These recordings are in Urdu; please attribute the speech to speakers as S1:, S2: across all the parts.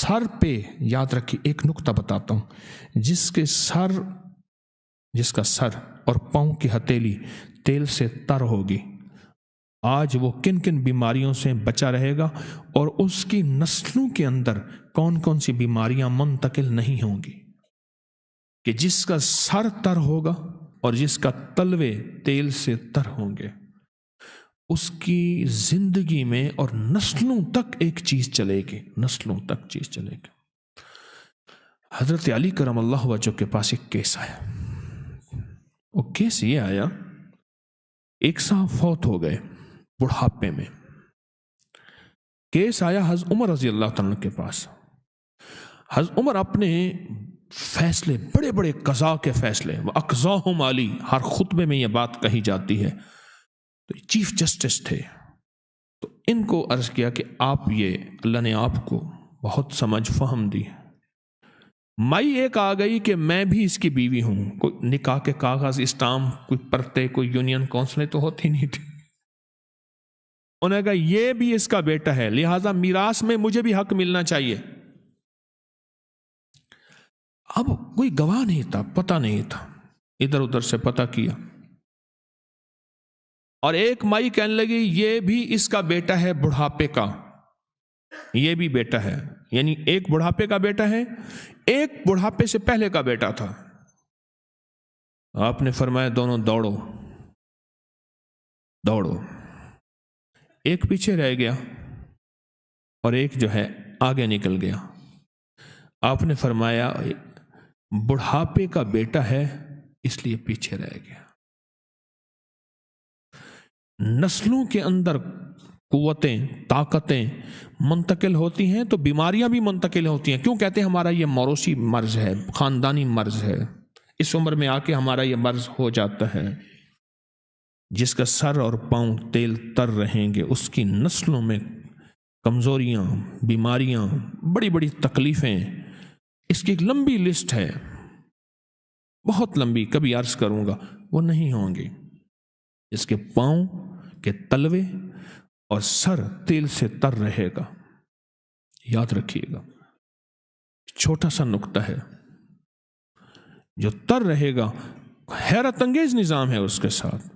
S1: سر پہ یاد رکھیے ایک نقطہ بتاتا ہوں، جس کا سر اور پاؤں کی ہتھیلی تیل سے تر ہوگی، آج وہ کن کن بیماریوں سے بچا رہے گا اور اس کی نسلوں کے اندر کون کون سی بیماریاں منتقل نہیں ہوں گی، کہ جس کا سر تر ہوگا اور جس کا تلوے تیل سے تر ہوں گے، اس کی زندگی میں اور نسلوں تک ایک چیز چلے گی، نسلوں تک چیز چلے گی۔ حضرت علی کرم اللہ وجہ کے پاس ایک کیس آیا، وہ کیس یہ آیا، ایک صاحب فوت ہو گئے بڑھاپے میں، کیس آیا حضرت عمر رضی اللہ تعالیٰ کے پاس۔ حضرت عمر اپنے فیصلے، بڑے بڑے قضاء کے فیصلے، وَأَقْضَاهُمْ عَلِي، ہر خطبے میں یہ بات کہی جاتی ہے، تو چیف جسٹس تھے، تو ان کو عرض کیا کہ آپ یہ، اللہ نے آپ کو بہت سمجھ فہم دی، مائی ایک آ گئی کہ میں بھی اس کی بیوی ہوں، کوئی نکاح کے کاغذ، اسٹامپ، کوئی پرتے، کوئی یونین کونسلیں تو ہوتی نہیں تھی، انہوں نے کہا یہ بھی اس کا بیٹا ہے، لہٰذا میراث میں مجھے بھی حق ملنا چاہیے۔ اب کوئی گواہ نہیں تھا، پتہ نہیں تھا، ادھر ادھر سے پتہ کیا، اور ایک مائی کہنے لگی یہ بھی اس کا بیٹا ہے بڑھاپے کا، یہ بھی بیٹا ہے، یعنی ایک بڑھاپے کا بیٹا ہے، ایک بڑھاپے سے پہلے کا بیٹا تھا۔ آپ نے فرمایا دونوں دوڑو دوڑو، ایک پیچھے رہ گیا اور ایک جو ہے آگے نکل گیا۔ آپ نے فرمایا بڑھاپے کا بیٹا ہے اس لیے پیچھے رہ گیا۔ نسلوں کے اندر قوتیں، طاقتیں منتقل ہوتی ہیں تو بیماریاں بھی منتقل ہوتی ہیں، کیوں کہتے ہیں ہمارا یہ موروثی مرض ہے، خاندانی مرض ہے، اس عمر میں آ کے ہمارا یہ مرض ہو جاتا ہے۔ جس کا سر اور پاؤں تیل تر رہیں گے اس کی نسلوں میں کمزوریاں، بیماریاں، بڑی بڑی تکلیفیں، اس کی ایک لمبی لسٹ ہے، بہت لمبی، کبھی عرض کروں گا، وہ نہیں ہوں گی۔ اس کے پاؤں کے تلوے اور سر تیل سے تر رہے گا، یاد رکھیے گا، چھوٹا سا نقطہ ہے، جو تر رہے گا، حیرت انگیز نظام ہے اس کے ساتھ۔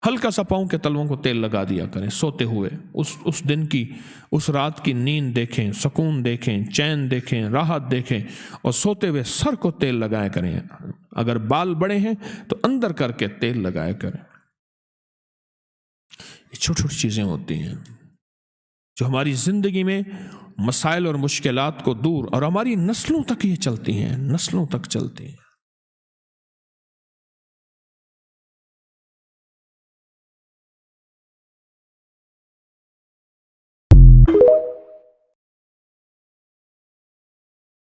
S1: ہلکا سا پاؤں کے تلووں کو تیل لگا دیا کریں سوتے ہوئے، اس دن کی، اس رات کی نیند دیکھیں، سکون دیکھیں، چین دیکھیں، راحت دیکھیں، اور سوتے ہوئے سر کو تیل لگایا کریں، اگر بال بڑے ہیں تو اندر کر کے تیل لگایا کریں۔ یہ چھوٹی چھوٹی چیزیں ہوتی ہیں جو ہماری زندگی میں مسائل اور مشکلات کو دور، اور ہماری نسلوں تک یہ چلتی ہیں، نسلوں تک چلتی ہیں۔